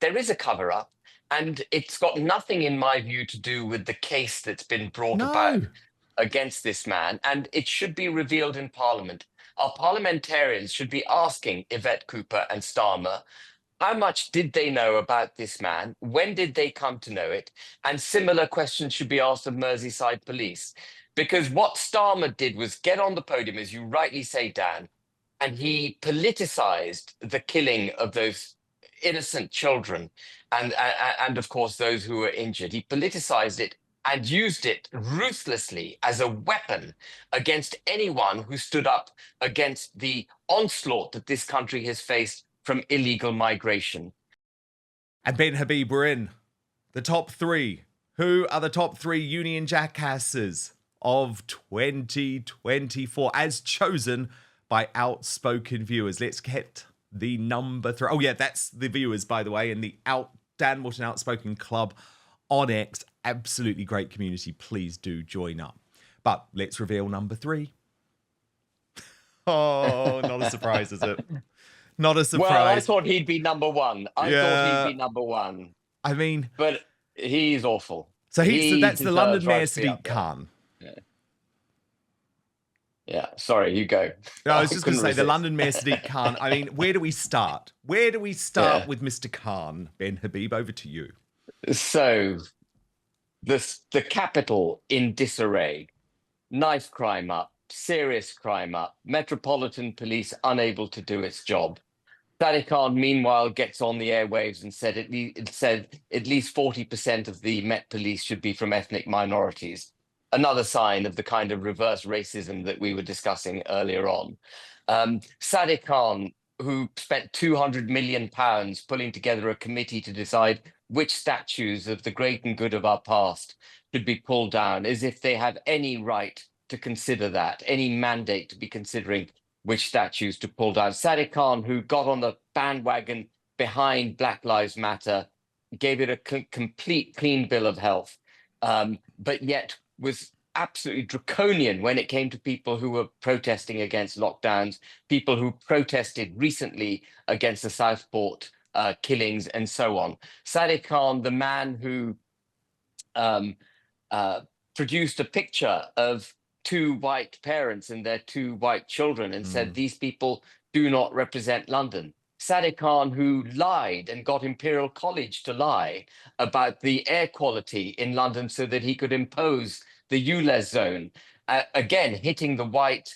there is a cover-up, and it's got nothing, in my view, to do with the case that's been brought about No. against this man, and it should be revealed in Parliament. Our parliamentarians should be asking Yvette Cooper and Starmer, how much did they know about this man? When did they come to know it? And similar questions should be asked of Merseyside police. Because what Starmer did was get on the podium, as you rightly say, Dan, and he politicized the killing of those innocent children and of course, those who were injured. He politicized it and used it ruthlessly as a weapon against anyone who stood up against the onslaught that this country has faced from illegal migration. And Ben Habib, we're in the top three. Who are the top three Union Jackasses of 2024 as chosen by outspoken viewers? Let's get the number three. Oh, yeah, that's the viewers, by the way, in the Dan Wootton Outspoken Club on X. Absolutely great community. Please do join up. But let's reveal number three. Oh, not a surprise, is it? Not a surprise. Well, I thought he'd be number one. I thought he'd be number one. I mean, but he's awful. So that's the London Mayor Sadiq Khan. Yeah, sorry, you go. No, I was just going to say the London Mayor Sadiq Khan. I mean, where do we start? Where do we start with Mr. Khan? Ben Habib, over to you. So, the capital in disarray, knife crime up, serious crime up, Metropolitan Police unable to do its job. Sadiq Khan, meanwhile, gets on the airwaves and said at least 40% of the Met Police should be from ethnic minorities. Another sign of the kind of reverse racism that we were discussing earlier on. Sadiq Khan, who spent £200 million pulling together a committee to decide which statues of the great and good of our past should be pulled down, as if they have any right to consider that, any mandate to be considering which statues to pull down. Sadiq Khan, who got on the bandwagon behind Black Lives Matter, gave it a complete clean bill of health, but yet was absolutely draconian when it came to people who were protesting against lockdowns, people who protested recently against the Southport killings and so on. Sadiq Khan, the man who produced a picture of two white parents and their two white children and said, these people do not represent London. Sadiq Khan, who lied and got Imperial College to lie about the air quality in London so that he could impose the ULEZ zone, again, hitting the white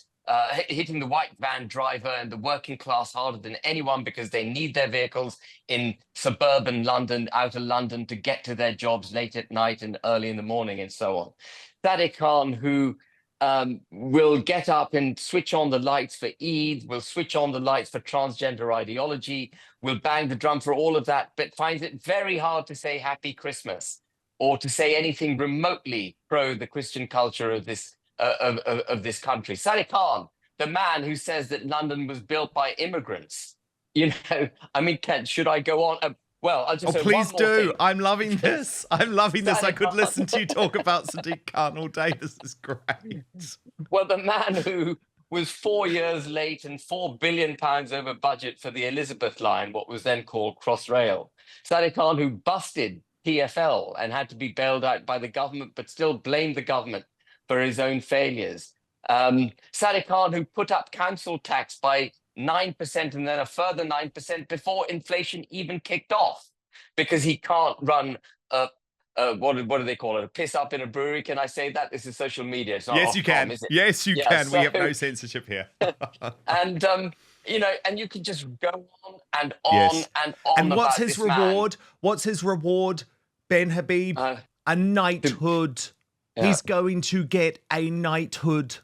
van driver and the working class harder than anyone because they need their vehicles in suburban London, outer London, to get to their jobs late at night and early in the morning and so on. Sadiq Khan, who will get up and switch on the lights for Eid, will switch on the lights for transgender ideology, will bang the drum for all of that, but finds it very hard to say Happy Christmas or to say anything remotely pro the Christian culture of this country. Sadiq Khan, the man who says that London was built by immigrants. You know, I mean, should I go on? Well, I'll just say please one more do. thing. I'm loving this. I'm loving this. I could listen to you talk about Sadiq Khan all day. This is great. Well, the man who was 4 years late and £4 billion over budget for the Elizabeth line, what was then called Crossrail. Sadiq Khan, who busted TfL and had to be bailed out by the government, but still blamed the government for his own failures. Sadiq Khan, who put up council tax by 9% and then a further 9% before inflation even kicked off, because he can't run what do they call it? A piss up in a brewery? Can I say that? This is social media. It's not yes, you can. is it? Yes, you can. We have no censorship here. And you know, and you can just go on and on and on. And what's about his this reward? Man. What's his reward, Ben Habib? A knighthood. He's going to get a knighthood.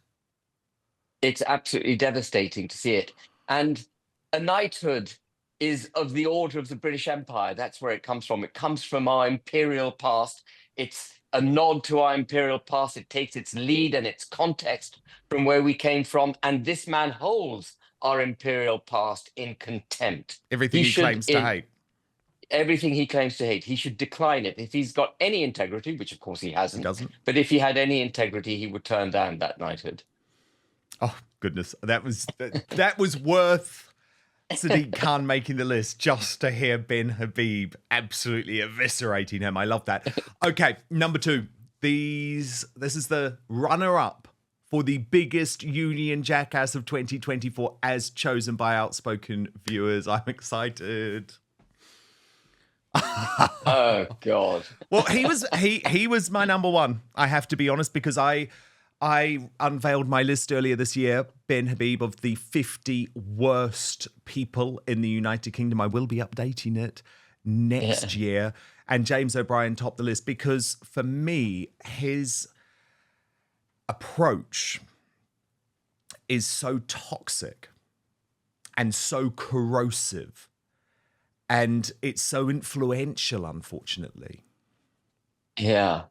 It's absolutely devastating to see it. And a knighthood is of the order of the British Empire. That's where it comes from. It comes from our imperial past. It's a nod to our imperial past. It takes its lead and its context from where we came from. And this man holds our imperial past in contempt. Everything he claims to hate. Everything he claims to hate. He should decline it. If he's got any integrity, which of course he hasn't. He doesn't. But if he had any integrity, he would turn down that knighthood. Oh, goodness. That was worth Sadiq Khan making the list just to hear Ben Habib absolutely eviscerating him. I love that. Okay, number 2. This is the runner-up for the biggest Union Jackass of 2024 as chosen by outspoken viewers. I'm excited. Oh God. Well, he was my number 1. I have to be honest, because I unveiled my list earlier this year, Ben Habib, of the 50 worst people in the United Kingdom. I will be updating it next year. And James O'Brien topped the list because, for me, his approach is so toxic and so corrosive. And it's so influential, unfortunately. Yeah.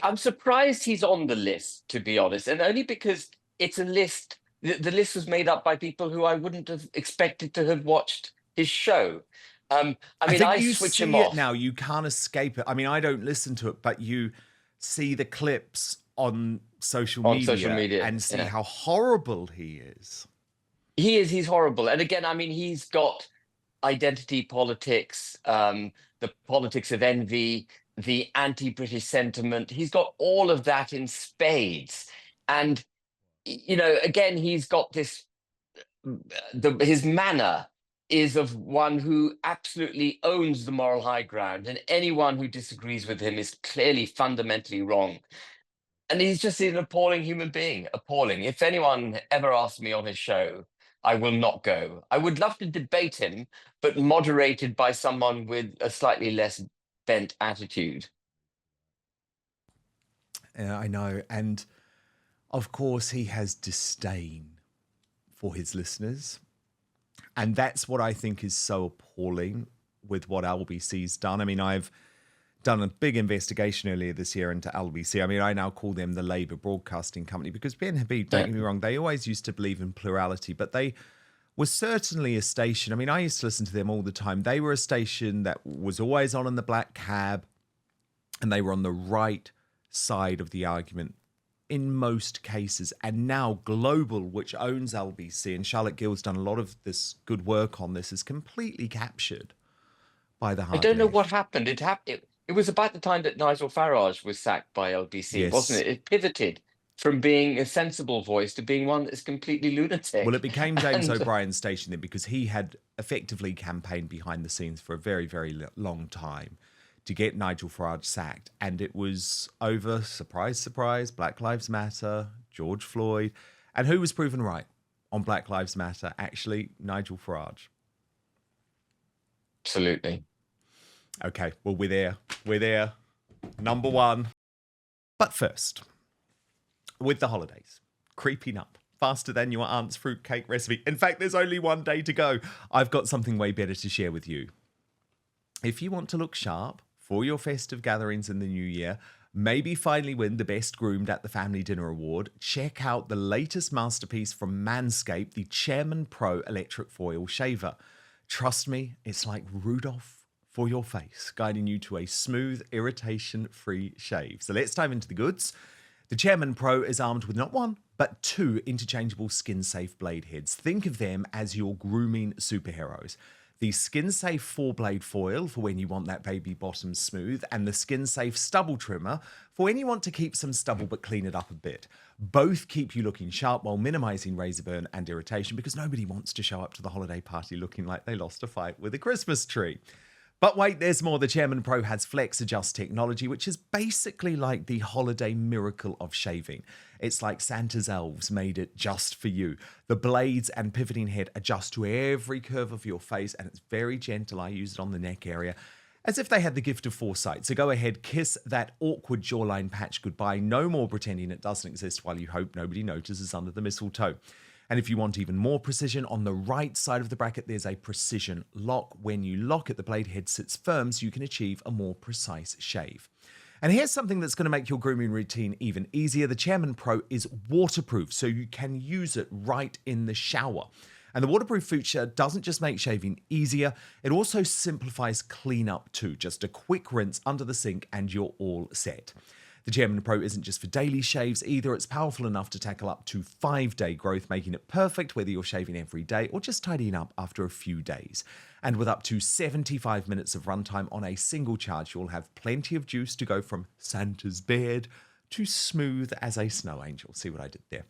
I'm surprised he's on the list, to be honest, and only because it's a list. The list was made up by people who I wouldn't have expected to have watched his show. I mean, think I you switch see him it off now. You can't escape it. I mean, I don't listen to it, but you see the clips on social on media, social media and see yeah. how horrible he is. He is. He's horrible. And again, I mean, he's got identity politics, the politics of envy, the anti-British sentiment. He's got all of that in spades. And, again, he's got this, his manner is of one who absolutely owns the moral high ground. And anyone who disagrees with him is clearly fundamentally wrong. And he's just an appalling human being. Appalling. If anyone ever asked me on his show, I will not go. I would love to debate him, but moderated by someone with a slightly less bent attitude. Yeah, I know. And of course, he has disdain for his listeners. And that's what I think is so appalling with what LBC's done. I mean, I've done a big investigation earlier this year into LBC. I mean, I now call them the Labour Broadcasting Company, because Ben Habib, don't get me wrong, they always used to believe in plurality, but they were certainly a station. I mean, I used to listen to them all the time. They were a station that was always on in the black cab, and they were on the right side of the argument in most cases. And now Global, which owns LBC, and Charlotte Gill's done a lot of this good work on this, is completely captured by the hard I don't know left. what happened. It was about the time that Nigel Farage was sacked by LBC, Yes. wasn't it? It pivoted from being a sensible voice to being one that's completely lunatic. Well, it became James And- O'Brien's station then, because he had effectively campaigned behind the scenes for a very, very long time to get Nigel Farage sacked. And it was over, surprise, surprise, Black Lives Matter, George Floyd. And who was proven right on Black Lives Matter? Actually, Nigel Farage. Absolutely. Okay, well, we're there. We're there. Number 1. But first, with the holidays creeping up faster than your aunt's fruitcake recipe. In fact, there's only one day to go. I've got something way better to share with you. If you want to look sharp for your festive gatherings in the new year, maybe finally win the Best Groomed at the Family Dinner Award, check out the latest masterpiece from Manscaped, the Chairman Pro Electric Foil Shaver. Trust me, it's like Rudolph for your face, guiding you to a smooth, irritation-free shave. So let's dive into the goods. The Chairman Pro is armed with not 1, but 2 interchangeable skin-safe blade heads. Think of them as your grooming superheroes. The skin-safe 4-blade foil for when you want that baby bottom smooth, and the skin-safe stubble trimmer for when you want to keep some stubble but clean it up a bit. Both keep you looking sharp while minimizing razor burn and irritation, because nobody wants to show up to the holiday party looking like they lost a fight with a Christmas tree. But wait, there's more. The Chairman Pro has Flex Adjust technology, which is basically like the holiday miracle of shaving. It's like Santa's elves made it just for you. The blades and pivoting head adjust to every curve of your face, and it's very gentle. I use it on the neck area, as if they had the gift of foresight. So go ahead, kiss that awkward jawline patch goodbye. No more pretending it doesn't exist while you hope nobody notices under the mistletoe. And if you want even more precision, on the right side of the bracket, there's a precision lock. When you lock it, the blade head sits firm so you can achieve a more precise shave. And here's something that's going to make your grooming routine even easier. The Chairman Pro is waterproof, so you can use it right in the shower. And the waterproof feature doesn't just make shaving easier, it also simplifies cleanup too. Just a quick rinse under the sink and you're all set. The Chairman Pro isn't just for daily shaves either. It's powerful enough to tackle up to 5-day growth, making it perfect whether you're shaving every day or just tidying up after a few days. And with up to 75 minutes of runtime on a single charge, you'll have plenty of juice to go from Santa's beard to smooth as a snow angel. See what I did there?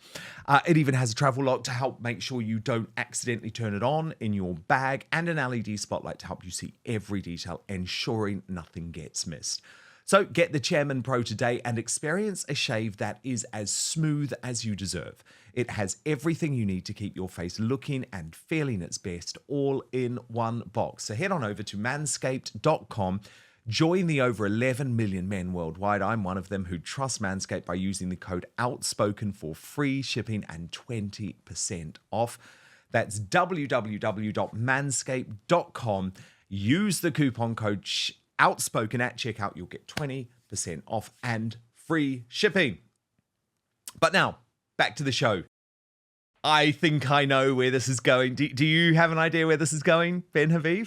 It even has a travel lock to help make sure you don't accidentally turn it on in your bag, and an LED spotlight to help you see every detail, ensuring nothing gets missed. So get the Chairman Pro today and experience a shave that is as smooth as you deserve. It has everything you need to keep your face looking and feeling its best, all in one box. So head on over to manscaped.com. Join the over 11 million men worldwide. I'm one of them who trust Manscaped by using the code OUTSPOKEN for free shipping and 20% off. That's www.manscaped.com. Use the coupon code OUTSPOKEN at checkout. You'll get 20% off and free shipping. But now, back to the show. I think I know where this is going. Do you have an idea where this is going, Ben Habib?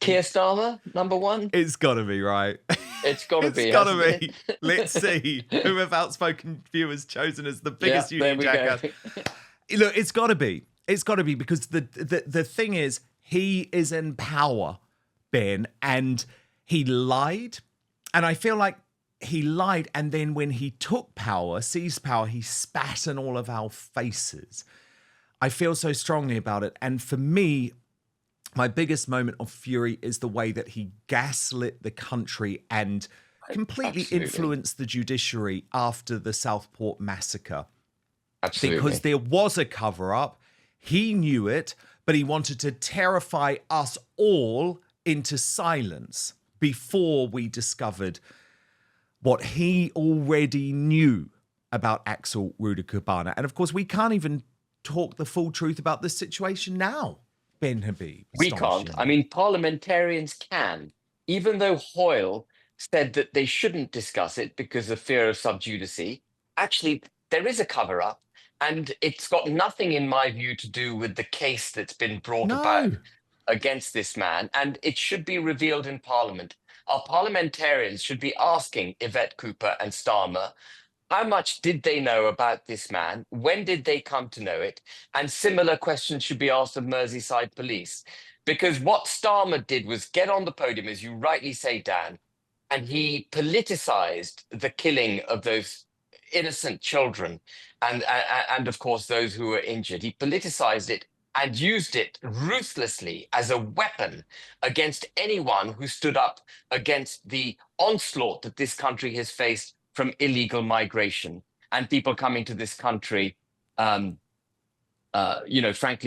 Keir Starmer, number one? It's got to be, right? It's got to be. It's got to be. Let's see who have Outspoken viewers chosen as the biggest Union Jackass. Look, it's got to be. It's got to be, because the thing is, he is in power, Ben, and he lied. And I feel like he lied, and then when he took power, seized power, he spat in all of our faces. I feel so strongly about it. And for me, my biggest moment of fury is the way that he gaslit the country and completely influenced the judiciary after the Southport massacre. Absolutely. Because there was a cover-up. He knew it, but he wanted to terrify us all into silence before we discovered what he already knew about Axel Ruder-Kobana. And of course, we can't even talk the full truth about this situation now, Ben Habib. We can't. I mean, parliamentarians can, even though Hoyle said that they shouldn't discuss it because of fear of sub judice. Actually, there is a cover-up, and it's got nothing, in my view, to do with the case that's been brought about against this man, and it should be revealed in Parliament. Our parliamentarians should be asking Yvette Cooper and Starmer, how much did they know about this man? When did they come to know it? And similar questions should be asked of Merseyside police. Because what Starmer did was get on the podium, as you rightly say, Dan, and he politicized the killing of those innocent children and of course, those who were injured. He politicized it and used it ruthlessly as a weapon against anyone who stood up against the onslaught that this country has faced from illegal migration and people coming to this country, frankly,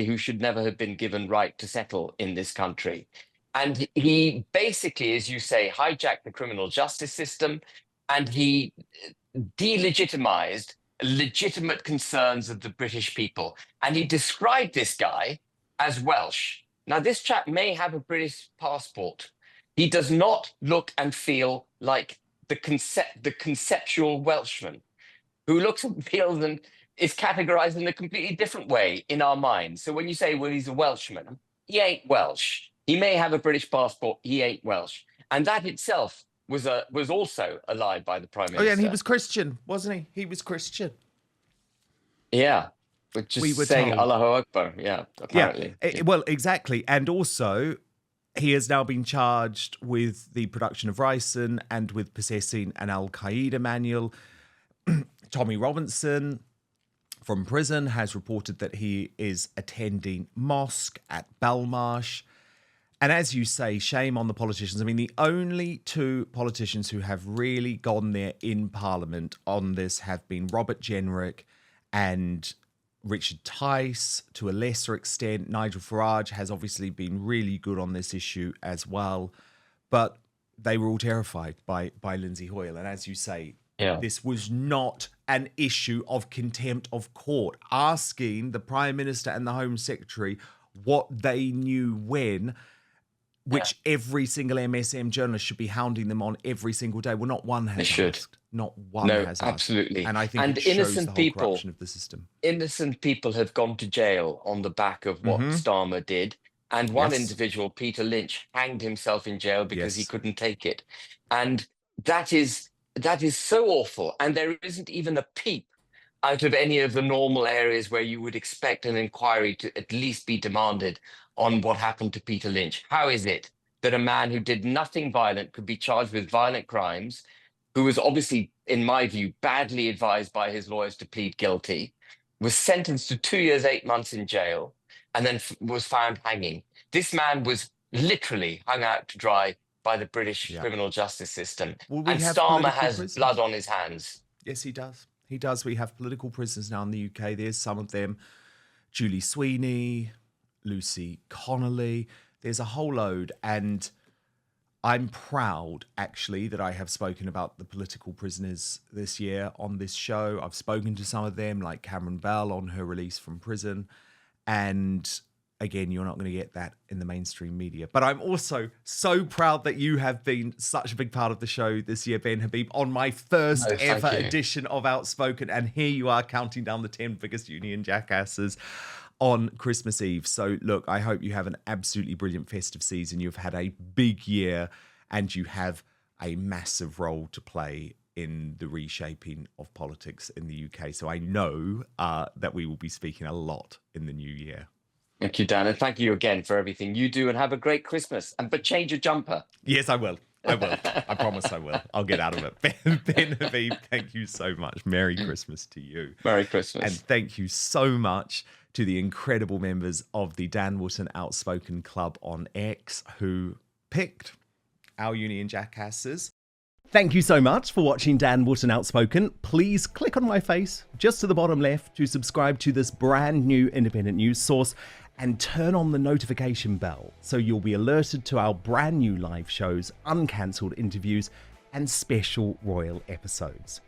who should never have been given right to settle in this country. And he basically, as you say, hijacked the criminal justice system, and he delegitimized legitimate concerns of the British people. And he described this guy as Welsh. Now, this chap may have a British passport. He does not look and feel like the conceptual Welshman, who looks and feels and is categorized in a completely different way in our minds. So when you say, well, he's a Welshman, he ain't Welsh. He may have a British passport, he ain't Welsh. And that itself was also a lie by the Prime Minister. Oh, yeah, and he was Christian, wasn't he? He was Christian. Yeah. But just we were saying told. Allahu Akbar, yeah, apparently. Yeah. Well, exactly. And also, he has now been charged with the production of ricin and with possessing an Al-Qaeda manual. Tommy Robinson from prison has reported that he is attending mosque at Belmarsh. And as you say, shame on the politicians. I mean, the only two politicians who have really gone there in Parliament on this have been Robert Jenrick and Richard Tice, to a lesser extent. Nigel Farage has obviously been really good on this issue as well. But they were all terrified by Lindsay Hoyle. And as you say, this was not an issue of contempt of court. Asking the Prime Minister and the Home Secretary what they knew when, which every single MSM journalist should be hounding them on every single day. Well, not one has asked. Not one has asked. Absolutely. And I think it shows the whole corruption of the system. Innocent people have gone to jail on the back of what Starmer did. And one individual, Peter Lynch, hanged himself in jail because he couldn't take it. And that is so awful, and there isn't even a peep out of any of the normal areas where you would expect an inquiry to at least be demanded on what happened to Peter Lynch. How is it that a man who did nothing violent could be charged with violent crimes, who was obviously, in my view, badly advised by his lawyers to plead guilty, was sentenced to 2 years, 8 months in jail, and then was found hanging? This man was literally hung out to dry by the British Yeah. criminal justice system. Well, we And have Starmer political has prisoners. blood on his hands. Yes, he does. He does. We have political prisoners now in the UK. There's some of them. Julie Sweeney, Lucy Connolly. There's a whole load. And I'm proud, actually, that I have spoken about the political prisoners this year on this show. I've spoken to some of them, like Cameron Bell on her release from prison. And again, you're not going to get that in the mainstream media. But I'm also so proud that you have been such a big part of the show this year, Ben Habib, on my first ever edition of Outspoken. And here you are counting down the 10 biggest Union Jackasses on Christmas Eve. So look, I hope you have an absolutely brilliant festive season. You've had a big year and you have a massive role to play in the reshaping of politics in the UK. So I know that we will be speaking a lot in the new year. Thank you, Dan, and thank you again for everything you do, and have a great Christmas. But change your jumper. Yes, I will. I will. I promise I will. I'll get out of it. Ben Habib, thank you so much. Merry Christmas to you. Merry Christmas. And thank you so much to the incredible members of the Dan Wootton Outspoken Club on X who picked our Union Jackasses. Thank you so much for watching Dan Wootton Outspoken. Please click on my face just to the bottom left to subscribe to this brand new independent news source and turn on the notification bell so you'll be alerted to our brand new live shows, uncancelled interviews, and special royal episodes.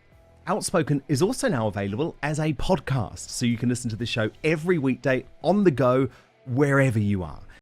Outspoken is also now available as a podcast, so you can listen to the show every weekday on the go, wherever you are.